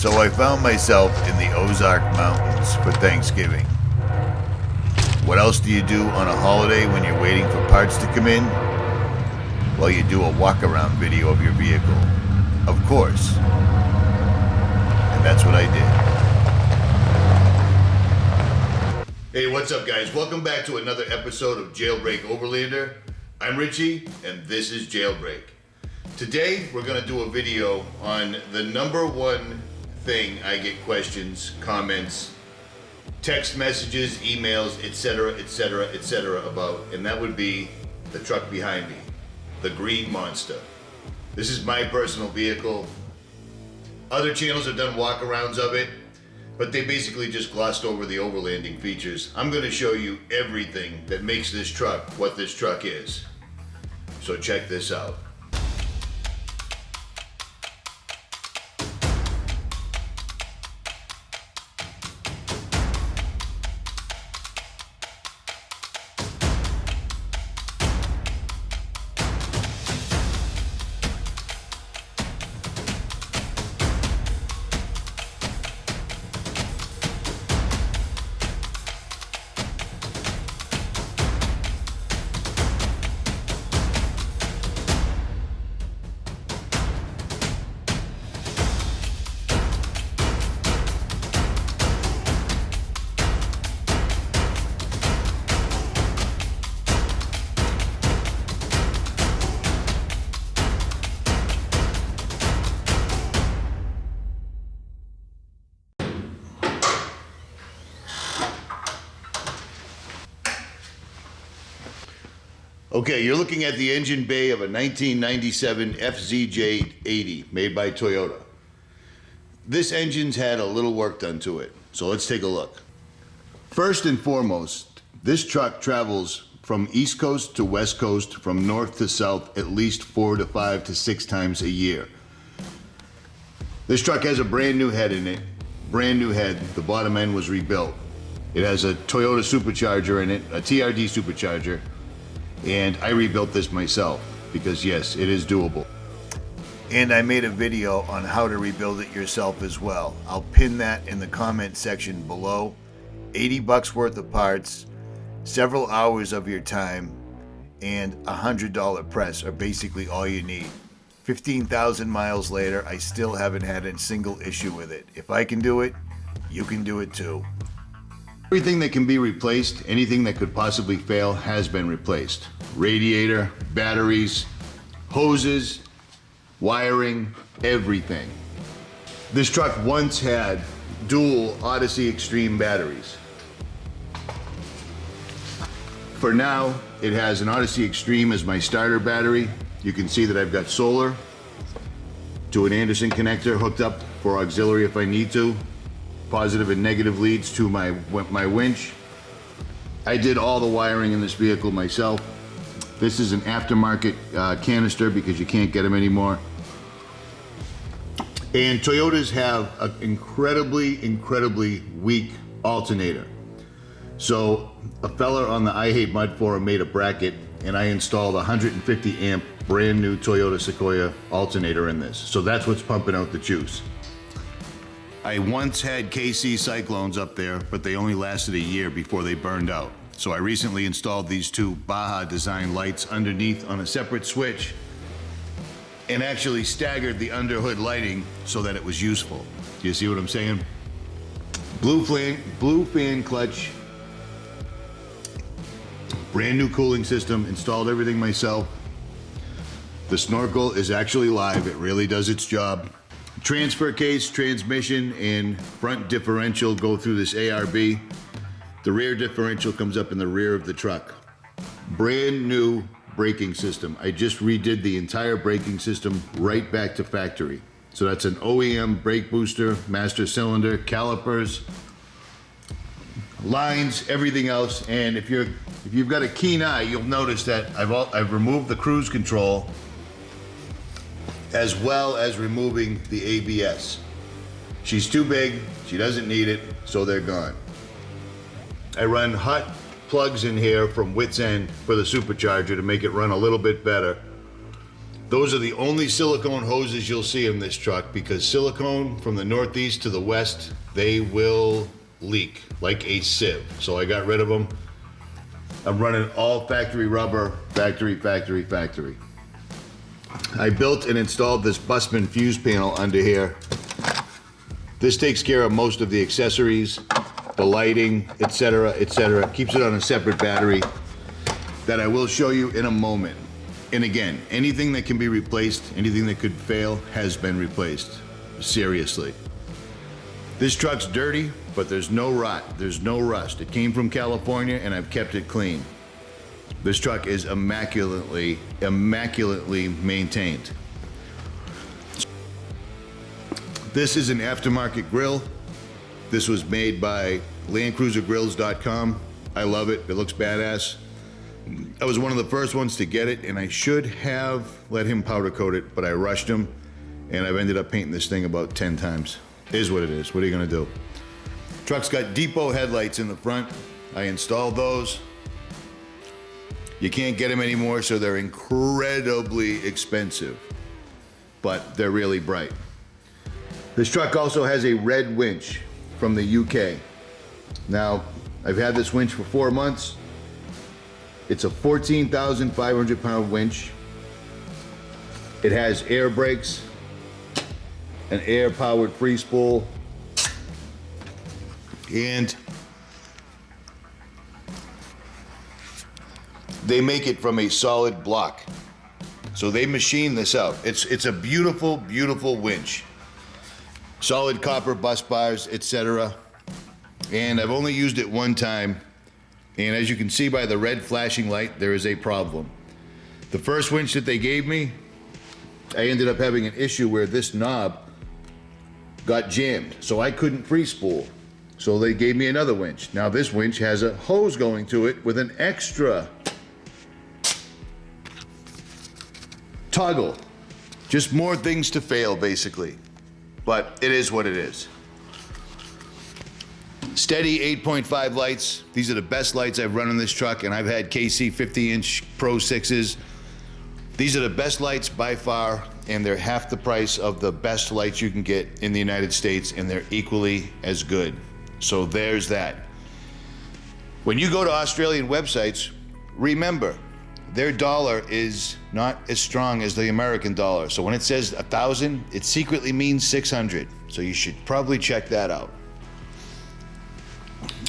So I found myself in the Ozark Mountains for Thanksgiving. What else do you do on a holiday when you're waiting for parts to come in? Well, you do a walk-around video of your vehicle. Of course. And that's what I did. Hey, what's up, guys? Welcome back to another episode of JailBreak Overlander. I'm Richie, and this is JailBreak. Today, we're going to do a video on the number one thing I get questions, comments, text messages, emails, etc., etc., etc. about, and that would be the truck behind me, the Green Monster. This is my personal vehicle. Other channels have done walkarounds of it, but they basically just glossed over the overlanding features. I'm going to show you everything that makes this truck what this truck is. So check this out. Okay, you're looking at the engine bay of a 1997 FZJ80 made by Toyota. This engine's had a little work done to it, so let's take a look. First and foremost, this truck travels from East Coast to West Coast, from north to south, at least 4 to 5 to 6 times a year. This truck has a brand new head in it, brand new head. The bottom end was rebuilt. It has a Toyota supercharger in it, a TRD supercharger. And I rebuilt this myself because yes, it is doable. And I made a video on how to rebuild it yourself as well. I'll pin that in the comment section below. 80 bucks worth of parts, several hours of your time, and $100 press are basically all you need. 15,000 miles later, I still haven't had a single issue with it. If I can do it, you can do it too. Everything that can be replaced, anything that could possibly fail, has been replaced. Radiator, batteries, hoses, wiring, everything. This truck once had dual Odyssey Extreme batteries. For now, it has an Odyssey Extreme as my starter battery. You can see that I've got solar to an Anderson connector hooked up for auxiliary if I need to. Positive and negative leads to my winch. I did all the wiring in this vehicle myself. This is an aftermarket canister because you can't get them anymore. And Toyotas have an incredibly weak alternator. So a fella on the I Hate Mud forum made a bracket and I installed a 150 amp brand new Toyota Sequoia alternator in this. So that's what's pumping out the juice. I once had KC Cyclones up there, but they only lasted a year before they burned out. So I recently installed these two Baja design lights underneath on a separate switch and actually staggered the underhood lighting so that it was useful. Do you see what I'm saying? Blue fan clutch, brand new cooling system, installed everything myself. The snorkel is actually live, it really does its job. Transfer case, transmission, and front differential go through this ARB. The rear differential comes up in the rear of the truck. Brand new braking system. I just redid the entire braking system right back to factory. So that's an OEM brake booster, master cylinder, calipers, lines, everything else. And if you've got a keen eye, you'll notice that I've removed the cruise control, as well as removing the ABS. She's too big, she doesn't need it, so they're gone. I run hot plugs in here from Wit's End for the supercharger to make it run a little bit better. Those are the only silicone hoses you'll see in this truck, because silicone from the Northeast to the West, they will leak like a sieve. So I got rid of them. I'm running all factory rubber, factory. I built and installed this Bussmann fuse panel under here. This takes care of most of the accessories, the lighting, etc., etc. Keeps it on a separate battery that I will show you in a moment. And again, anything that can be replaced, anything that could fail has been replaced. Seriously. This truck's dirty, but there's no rot, there's no rust. It came from California and I've kept it clean. This truck is immaculately maintained. This is an aftermarket grill. This was made by LandCruiserGrills.com. I love it, it looks badass. I was one of the first ones to get it, and I should have let him powder coat it, but I rushed him, and I've ended up painting this thing about 10 times. It is what it is. What are you gonna do? Truck's got depot headlights in the front. I installed those. You can't get them anymore, so they're incredibly expensive, but they're really bright. This truck also has a red winch from the UK. Now, I've had this winch for 4 months. It's a 14,500 pound winch. It has air brakes, an air powered free spool, and they make it from a solid block. So they machine this out. It's a beautiful, beautiful winch. Solid copper bus bars, etc. And I've only used it one time. And as you can see by the red flashing light, there is a problem. The first winch that they gave me, I ended up having an issue where this knob got jammed, so I couldn't free spool. So they gave me another winch. Now this winch has a hose going to it with an extra toggle. Just more things to fail, basically. But it is what it is. Steady 8.5 lights. These are the best lights I've run on this truck, and I've had KC 50-inch Pro 6s. These are the best lights by far, and they're half the price of the best lights you can get in the United States, and they're equally as good. So there's that. When you go to Australian websites, remember, their dollar is not as strong as the American dollar. So when it says 1,000, it secretly means 600. So you should probably check that out.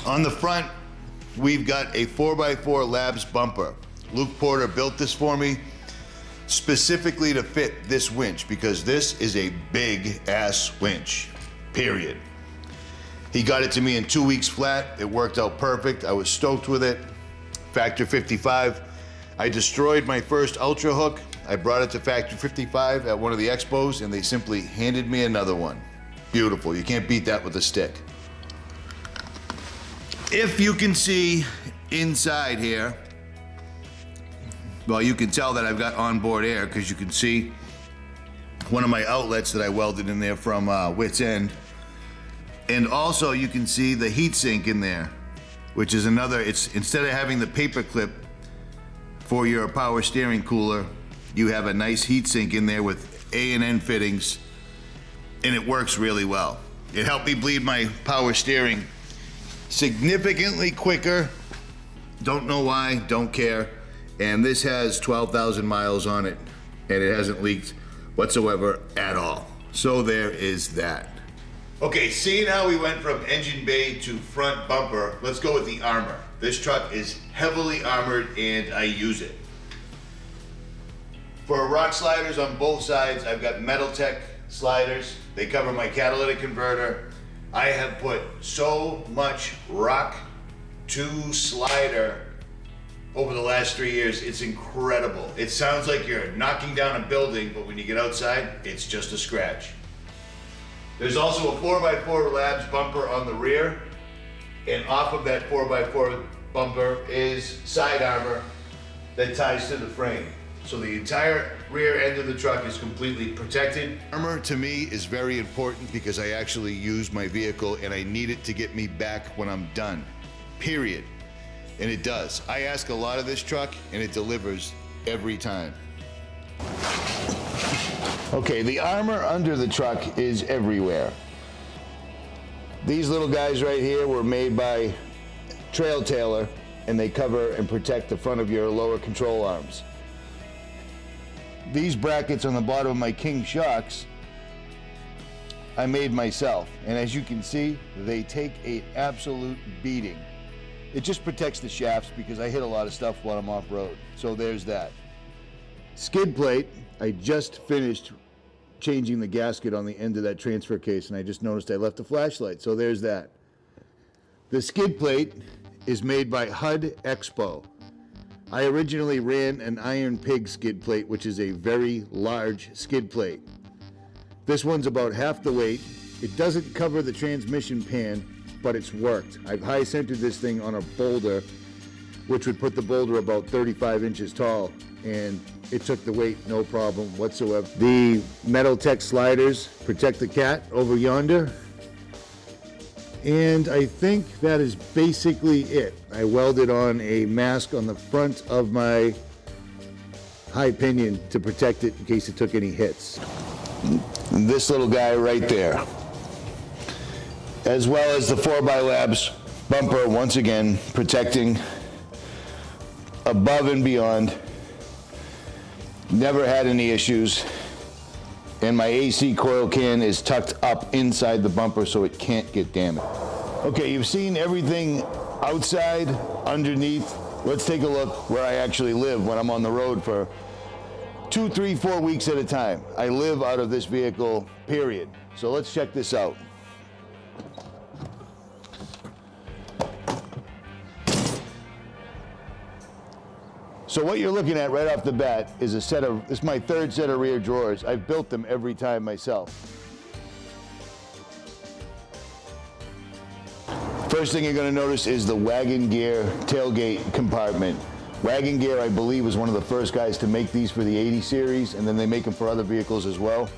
On the front, we've got a 4x4 Labs bumper. Luke Porter built this for me specifically to fit this winch, because this is a big ass winch, period. He got it to me in 2 weeks flat. It worked out perfect. I was stoked with it. Factor 55. I destroyed my first Ultra hook. I brought it to Factor 55 at one of the expos, and they simply handed me another one. Beautiful. You can't beat that with a stick. If you can see inside here, well, you can tell that I've got onboard air, because you can see one of my outlets that I welded in there from Wits End. And also you can see the heat sink in there, which is another, it's instead of having the paper clip for your power steering cooler, you have a nice heat sink in there with A&N fittings, and it works really well. It helped me bleed my power steering significantly quicker. Don't know why, don't care. And this has 12,000 miles on it, and it hasn't leaked whatsoever at all. So there is that. Okay, seeing how we went from engine bay to front bumper, let's go with the armor. This truck is heavily armored, and I use it. For rock sliders on both sides, I've got Metaltech sliders. They cover my catalytic converter. I have put so much rock to slider over the last 3 years, it's incredible. It sounds like you're knocking down a building, but when you get outside, it's just a scratch. There's also a 4x4 Labs bumper on the rear, and off of that 4x4 bumper is side armor that ties to the frame. So the entire rear end of the truck is completely protected. Armor to me is very important because I actually use my vehicle and I need it to get me back when I'm done, period. And it does. I ask a lot of this truck and it delivers every time. Okay, the armor under the truck is everywhere. These little guys right here were made by Trail Tailor, and they cover and protect the front of your lower control arms. These brackets on the bottom of my King shocks, I made myself, and as you can see, they take an absolute beating. It just protects the shafts because I hit a lot of stuff while I'm off-road, so there's that. Skid plate, I just finished changing the gasket on the end of that transfer case, and I just noticed I left a flashlight, so there's that. The skid plate is made by HUD Expo. I originally ran an Iron Pig skid plate, which is a very large skid plate. This one's about half the weight. It doesn't cover the transmission pan, but it's worked. I've high centered this thing on a boulder, which would put the boulder about 35 inches tall, and it took the weight no problem whatsoever. The Metal Tech sliders protect the cat over yonder. And I think that is basically it. I welded on a mask on the front of my high pinion to protect it in case it took any hits. This little guy right there, as well as the 4x bumper, once again protecting above and beyond. Never had any issues. And my AC coil can is tucked up inside the bumper so it can't get damaged. Okay, you've seen everything outside, underneath. Let's take a look where I actually live when I'm on the road for 2, 3, 4 weeks at a time. I live out of this vehicle, period. So let's check this out. So what you're looking at right off the bat is this is my third set of rear drawers. I've built them every time myself. First thing you're going to notice is the wagon gear tailgate compartment. Wagon Gear, I believe, was one of the first guys to make these for the 80 series, and then they make them for other vehicles as well.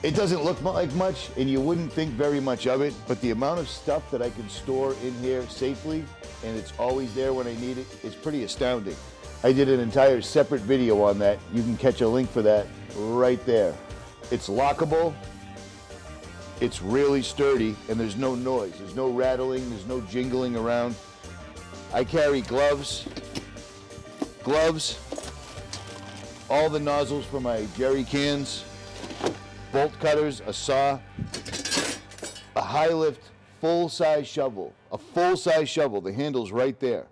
It doesn't look like much, and you wouldn't think very much of it, but the amount of stuff that I can store in here safely, and it's always there when I need it, is pretty astounding. I did an entire separate video on that. You can catch a link for that right there. It's lockable, it's really sturdy, and there's no noise. There's no rattling, there's no jingling around. I carry gloves, all the nozzles for my jerry cans, bolt cutters, a saw, a high lift full-size shovel. A full-size shovel, the handle's right there.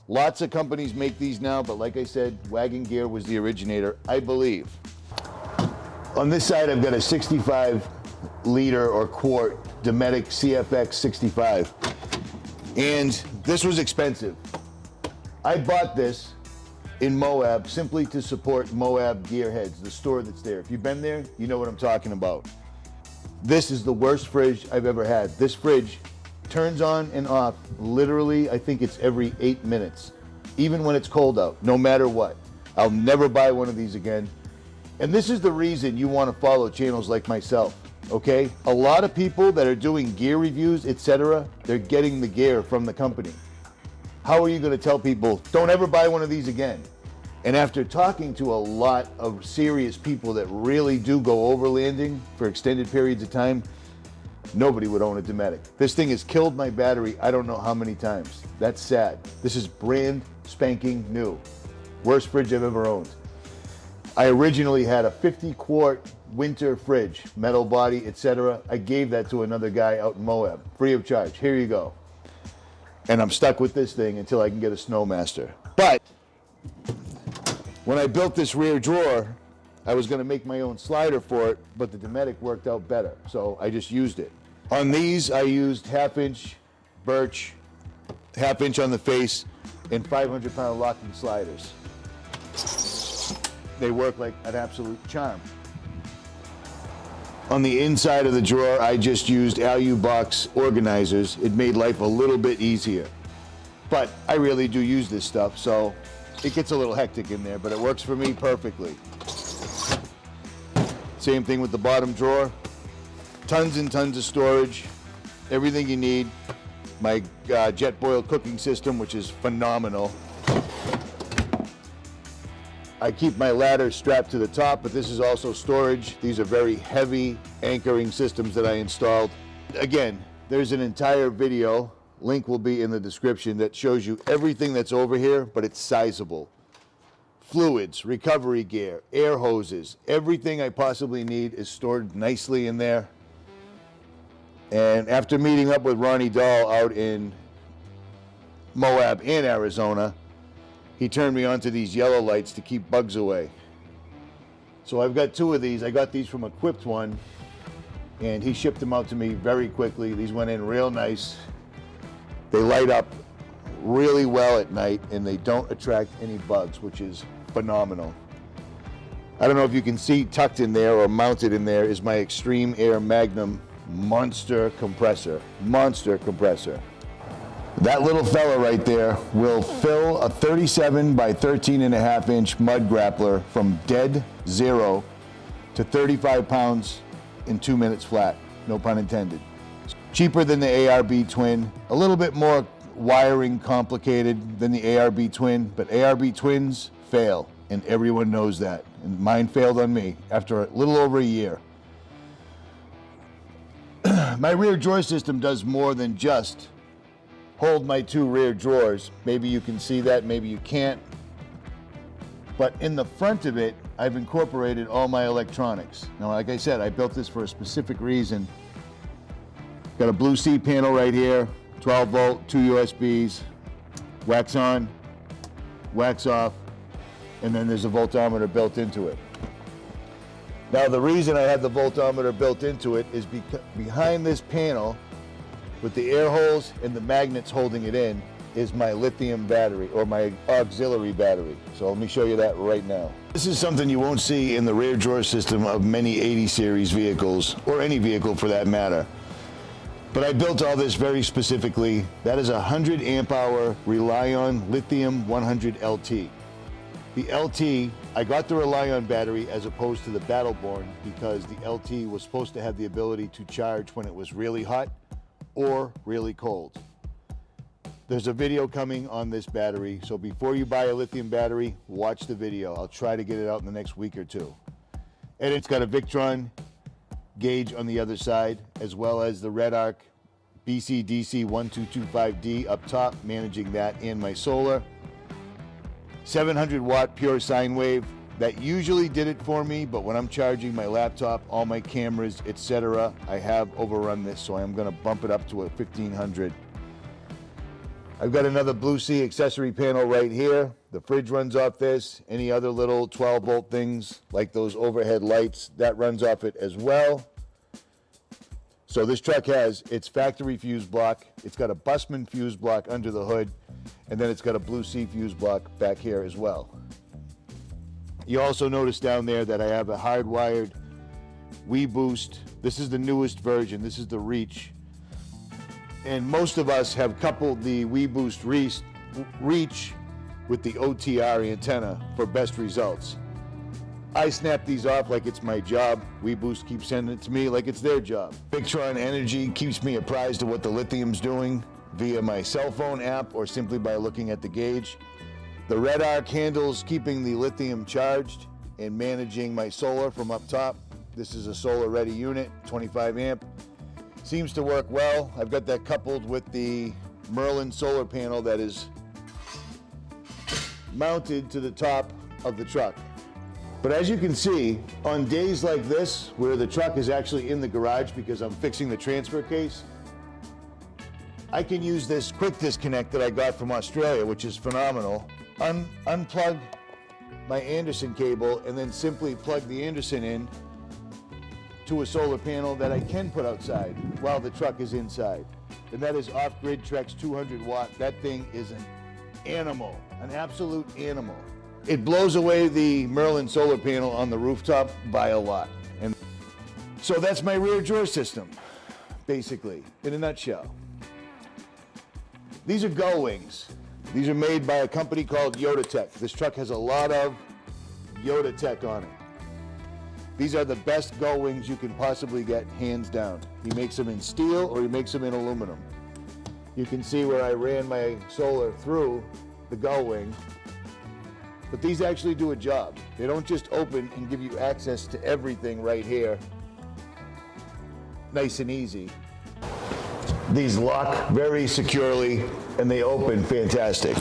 Lots of companies make these now, but like I said, Wagon Gear was the originator, I believe. On this side, I've got a 65 liter or quart Dometic CFX 65. And this was expensive. I bought this in Moab simply to support Moab Gearheads, the store that's there. If you've been there, you know what I'm talking about. This is the worst fridge I've ever had. This fridge turns on and off literally, I think it's every 8 minutes, even when it's cold out, no matter what. I'll never buy one of these again. And this is the reason you want to follow channels like myself, okay? A lot of people that are doing gear reviews, etc., they're getting the gear from the company. How are you going to tell people, don't ever buy one of these again? And after talking to a lot of serious people that really do go overlanding for extended periods of time, nobody would own a Dometic. This thing has killed my battery I don't know how many times. That's sad. This is brand spanking new. Worst fridge I've ever owned. I originally had a 50-quart winter fridge, metal body, etc. I gave that to another guy out in Moab, free of charge. Here you go. And I'm stuck with this thing until I can get a Snowmaster. But when I built this rear drawer, I was going to make my own slider for it, but the Dometic worked out better, so I just used it. On these, I used 1/2-inch birch, 1/2-inch on the face, and 500-pound locking sliders. They work like an absolute charm. On the inside of the drawer, I just used Alu box organizers. It made life a little bit easier. But I really do use this stuff, so it gets a little hectic in there, but it works for me perfectly. Same thing with the bottom drawer. Tons and tons of storage. Everything you need. My jet boil cooking system, which is phenomenal. I keep my ladder strapped to the top, but this is also storage. These are very heavy anchoring systems that I installed. Again, there's an entire video, link will be in the description, that shows you everything that's over here, but it's sizable. Fluids, recovery gear, air hoses, everything I possibly need is stored nicely in there. And after meeting up with Ronnie Dahl out in Moab and Arizona, he turned me on to these yellow lights to keep bugs away. So I've got 2 of these. I got these from Equipped One, and he shipped them out to me very quickly. These went in real nice. They light up really well at night, and they don't attract any bugs, which is phenomenal. I don't know if you can see tucked in there or mounted in there is my Extreme Air Magnum monster compressor. Monster compressor. That little fella right there will fill a 37 by 13.5 inch mud grappler from dead zero to 35 pounds in 2 minutes flat, no pun intended. Cheaper than the ARB Twin, a little bit more wiring complicated than the ARB Twin, but ARB Twins fail, and everyone knows that. And mine failed on me after a little over a year. My rear drawer system does more than just hold my 2 rear drawers. Maybe you can see that, maybe you can't. But in the front of it, I've incorporated all my electronics. Now, like I said, I built this for a specific reason. Got a Blue C panel right here, 12 volt, 2 USBs, wax on, wax off, and then there's a voltometer built into it. Now, the reason I have the voltometer built into it is because behind this panel, with the air holes and the magnets holding it in, is my lithium battery, or my auxiliary battery. So let me show you that right now. This is something you won't see in the rear drawer system of many 80 series vehicles, or any vehicle for that matter. But I built all this very specifically. That is a 100 amp hour Relion Lithium 100 LT. The LT, I got the Relion battery as opposed to the Battleborn because the LT was supposed to have the ability to charge when it was really hot or really cold. There's a video coming on this battery, so before you buy a lithium battery, watch the video. I'll try to get it out in the next week or 2. And it's got a Victron gauge on the other side, as well as the Red Arc BCDC 1225D up top, managing that and my solar. 700 watt pure sine wave. That usually did it for me, but when I'm charging my laptop, all my cameras, etc., I have overrun this, so I'm going to bump it up to a 1500. I've got another Blue Sea accessory panel right here. The fridge runs off this. Any other little 12 volt things like those overhead lights, that runs off it as well. So this truck has its factory fuse block. It's got a Bussmann fuse block under the hood, and then it's got a Blue Sea fuse block back here as well. You also notice down there that I have a hardwired WeBoost. This is the newest version. This is the Reach. And most of us have coupled the WeBoost Reach with the OTR antenna for best results. I snap these off like it's my job. WeBoost keeps sending it to me like it's their job. Victron Energy keeps me apprised of what the lithium's doing via my cell phone app or simply by looking at the gauge. The Red Arc handles keeping the lithium charged and managing my solar from up top. This is a solar ready unit, 25 amp. Seems to work well. I've got that coupled with the Merlin solar panel that is mounted to the top of the truck. But as you can see, on days like this, where the truck is actually in the garage because I'm fixing the transfer case, I can use this quick disconnect that I got from Australia, which is phenomenal. Unplug my Anderson cable and then simply plug the Anderson in to a solar panel that I can put outside while the truck is inside. And that is off-grid Trex 200 watt. That thing is an animal, an absolute animal. It blows away the Merlin solar panel on the rooftop by a lot. And so that's my rear drawer system, basically, in a nutshell. These are gull wings. These are made by a company called Yoda Tech. This truck has a lot of Yoda Tech on it. These are the best gull wings you can possibly get, hands down. He makes them in steel or he makes them in aluminum. You can see where I ran my solar through the gull wing. but these actually do a job. They don't just open and give you access to everything right here, nice and easy. These lock very securely and they open fantastic,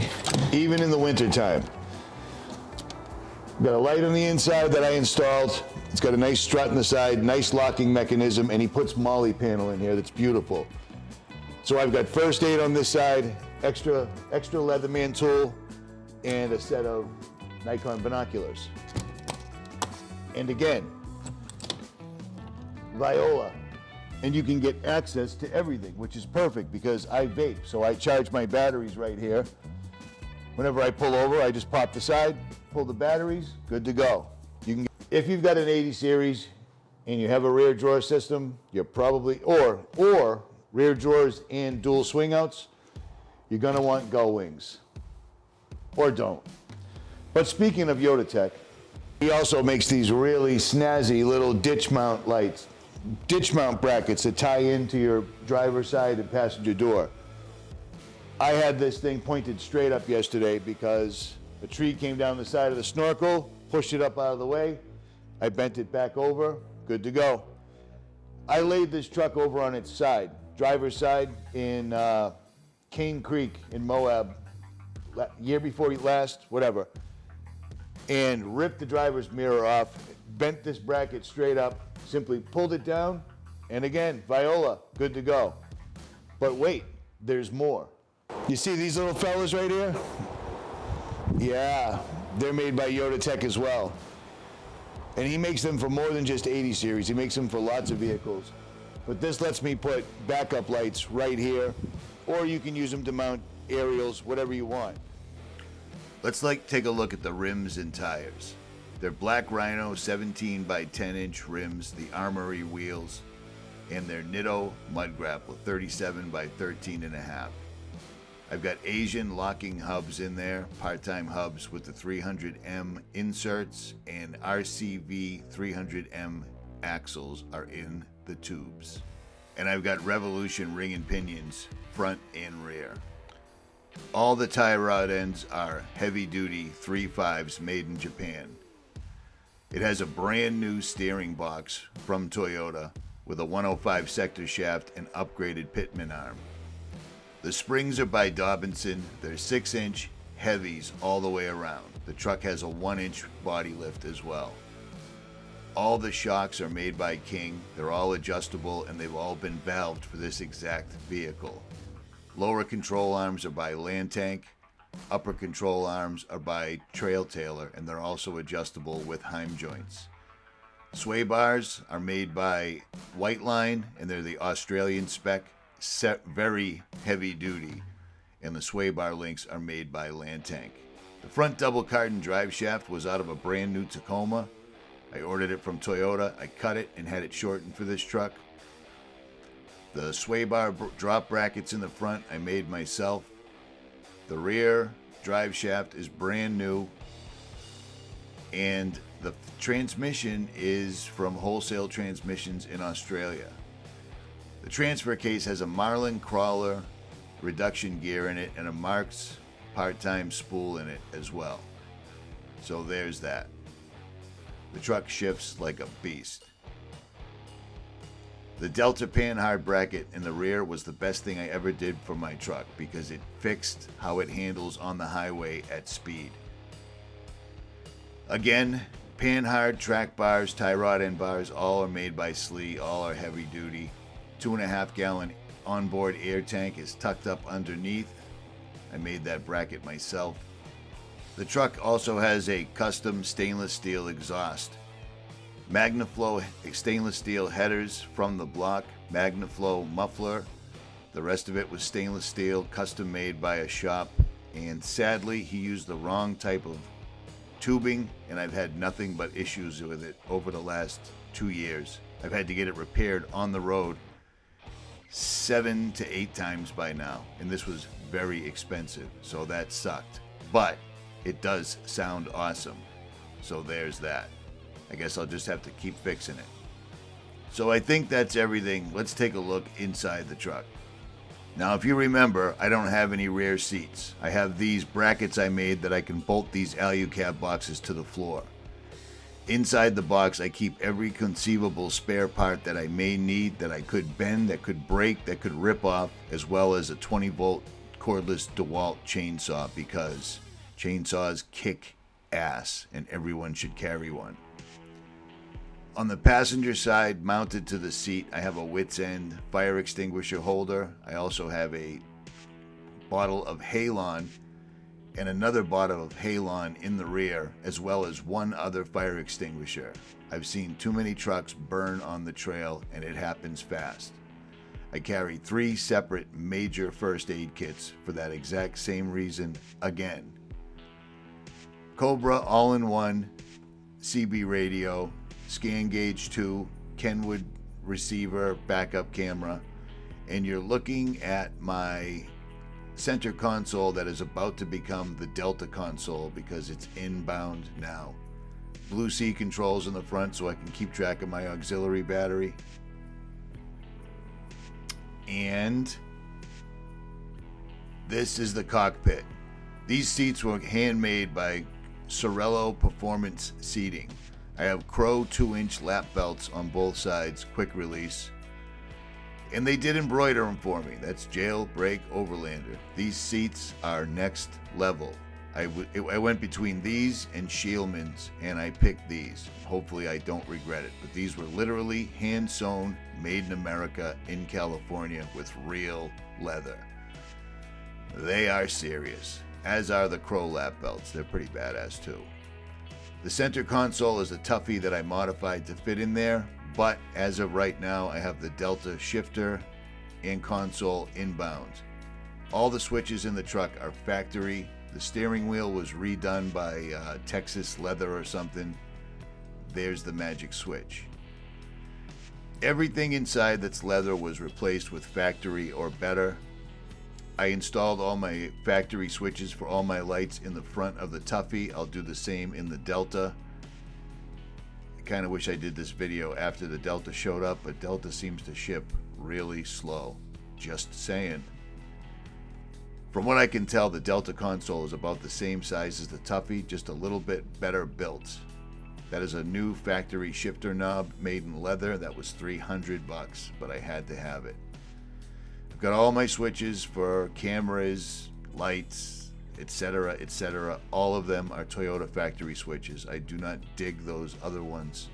even in the winter time. Got a light on the inside that I installed. It's got a nice strut on the side, nice locking mechanism, and he puts MOLLE panel in here that's beautiful. So I've got first aid on this side, extra Leatherman tool, and a set of Nikon binoculars. And again, Viola. And you can get access to everything, which is perfect because I vape. So I charge my batteries right here. Whenever I pull over, I just pop the side, pull the batteries, good to go. You can, if you've got an 80 series and you have a rear drawer system, you're probably, or rear drawers and dual swing outs, you're gonna want gull wings. Or don't. But speaking of Yodatech, he also makes these really snazzy little ditch mount lights. Ditch mount brackets that tie into your driver's side and passenger door. I had this thing pointed straight up yesterday because a tree came down the side of the snorkel, pushed it up out of the way. I bent it back over, good to go. I laid this truck over on its side, driver's side in Cane Creek in Moab, year before last, whatever, and ripped the driver's mirror off, bent this bracket straight up, simply pulled it down, and again, Viola, good to go. But wait, there's more. You see these little fellas right here? Yeah, they're made by Yodatech as well. And he makes them for more than just 80 series, he makes them for lots of vehicles. But this lets me put backup lights right here, or you can use them to mount aerials, whatever you want. Let's take a look at the rims and tires. They're Black Rhino 17 by 10 inch rims, the Armory wheels, and their Nitto mud grapple 37 by 13.5. I've got Asian locking hubs in there, part-time hubs with the 300M inserts, and RCV 300M axles are in the tubes. And I've got Revolution ring and pinions, front and rear. All the tie rod ends are heavy-duty 3.5s made in Japan. It has a brand new steering box from Toyota with a 105 sector shaft and upgraded pitman arm. The springs are by Dobinson. They're 6-inch heavies all the way around. The truck has a 1-inch body lift as well. All the shocks are made by King. They're all adjustable and they've all been valved for this exact vehicle. Lower control arms are by Land Tank. Upper control arms are by Trail Tailor, and they're also adjustable with Heim joints. Sway bars are made by White Line, and they're the Australian spec, very heavy duty, and the sway bar links are made by Land Tank. The front double cardan drive shaft was out of a brand new Tacoma. I ordered it from Toyota. I cut it and had it shortened for this truck. The sway bar drop brackets in the front I made myself. The rear drive shaft is brand new, and the transmission is from Wholesale Transmissions in Australia. The transfer case has a Marlin crawler reduction gear in it and a Marks part-time spool in it as well. So there's that. The truck shifts like a beast. The Delta Panhard bracket in the rear was the best thing I ever did for my truck because it fixed how it handles on the highway at speed. Again, Panhard track bars, tie rod end bars, all are made by Slee, all are heavy duty. 2.5 gallon onboard air tank is tucked up underneath. I made that bracket myself. The truck also has a custom stainless steel exhaust. MagnaFlow stainless steel headers from the block, MagnaFlow muffler. The rest of it was stainless steel, custom made by a shop. And sadly, he used the wrong type of tubing, and I've had nothing but issues with it over the last 2 years. I've had to get it repaired on the road 7 to 8 times by now, and this was very expensive, so that sucked. But it does sound awesome, so there's that. I guess I'll just have to keep fixing it. So I think that's everything. Let's take a look inside the truck. Now, if you remember, I don't have any rear seats. I have these brackets I made that I can bolt these alu-cab boxes to the floor. Inside the box, I keep every conceivable spare part that I may need, that I could bend, that could break, that could rip off, as well as a 20-volt cordless DeWalt chainsaw, because chainsaws kick ass and everyone should carry one. On the passenger side, mounted to the seat, I have a Wits End fire extinguisher holder. I also have a bottle of Halon and another bottle of Halon in the rear, as well as one other fire extinguisher. I've seen too many trucks burn on the trail, and it happens fast. I carry 3 separate major first aid kits for that exact same reason again. Cobra all-in-one, CB radio, Scan Gauge 2, Kenwood receiver, backup camera, and you're looking at my center console that is about to become the Delta console because it's inbound now. Blue Sea controls in the front so I can keep track of my auxiliary battery. And this is the cockpit. These seats were handmade by Sorello Performance Seating. I have Crow 2-inch lap belts on both sides, quick release. And they did embroider them for me. That's JailBreak Overlander. These seats are next level. I went between these and Shielman's, and I picked these. Hopefully I don't regret it. But these were literally hand-sewn, made in America, in California, with real leather. They are serious, as are the Crow lap belts. They're pretty badass too. The center console is a toughie that I modified to fit in there, but as of right now, I have the Delta shifter and console inbound. All the switches in the truck are factory. The steering wheel was redone by Texas Leather or something. There's the magic switch. Everything inside that's leather was replaced with factory or better. I installed all my factory switches for all my lights in the front of the Tuffy. I'll do the same in the Delta. I kind of wish I did this video after the Delta showed up, but Delta seems to ship really slow. Just saying. From what I can tell, the Delta console is about the same size as the Tuffy, just a little bit better built. That is a new factory shifter knob made in leather. That was $300, but I had to have it. I've got all my switches for cameras, lights, etc., etc. All of them are Toyota factory switches. I do not dig those other ones.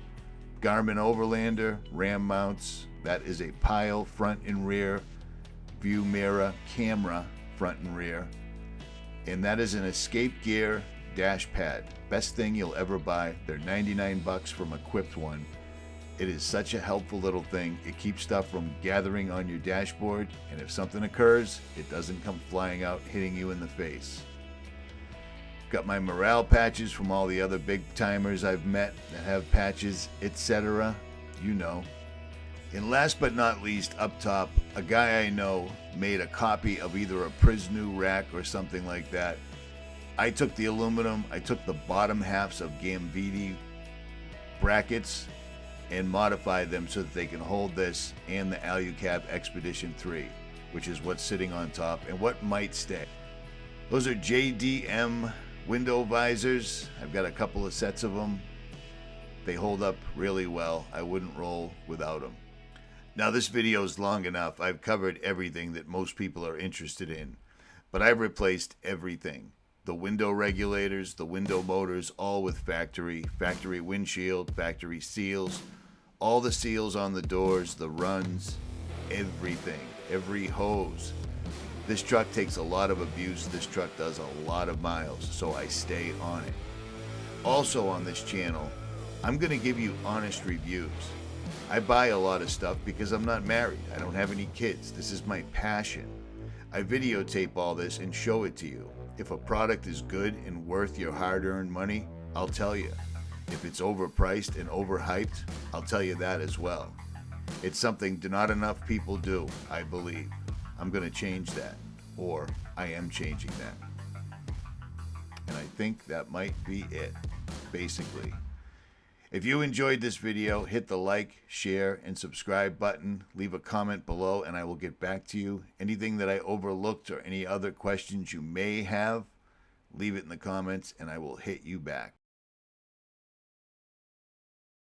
Garmin Overlander, RAM mounts. That is a pile, front and rear, view mirror, camera, front and rear. And that is an Escape Gear dash pad. Best thing you'll ever buy. They're $99 from Equipped One. It is such a helpful little thing. It keeps stuff from gathering on your dashboard, and if something occurs, it doesn't come flying out hitting you in the face. Got my morale patches from all the other big timers I've met that have patches, etc. You know. And last but not least, up top, a guy I know made a copy of either a Priznu rack or something like that. I took the aluminum, I took the bottom halves of Gambiti brackets and modified them so that they can hold this and the Alucab Expedition 3, which is what's sitting on top and what might stay. Those are Jdm Window Visors. I've got a couple of sets of them. They hold up really well. I wouldn't roll without them. Now this video is long enough. I've covered everything that most people are interested in, but I've replaced everything. The window regulators, the window motors, all with factory windshield, factory seals, all the seals on the doors, the runs, everything, every hose. This truck takes a lot of abuse. This truck does a lot of miles, so I stay on it. Also on this channel, I'm going to give you honest reviews. I buy a lot of stuff because I'm not married. I don't have any kids. This is my passion. I videotape all this and show it to you. If a product is good and worth your hard-earned money, I'll tell you. If it's overpriced and overhyped, I'll tell you that as well. It's something not enough people do, I believe. I'm going to change that, or I am changing that. And I think that might be it, basically. If you enjoyed this video, hit the like, share, and subscribe button. Leave a comment below and I will get back to you. Anything that I overlooked or any other questions you may have, leave it in the comments and I will hit you back.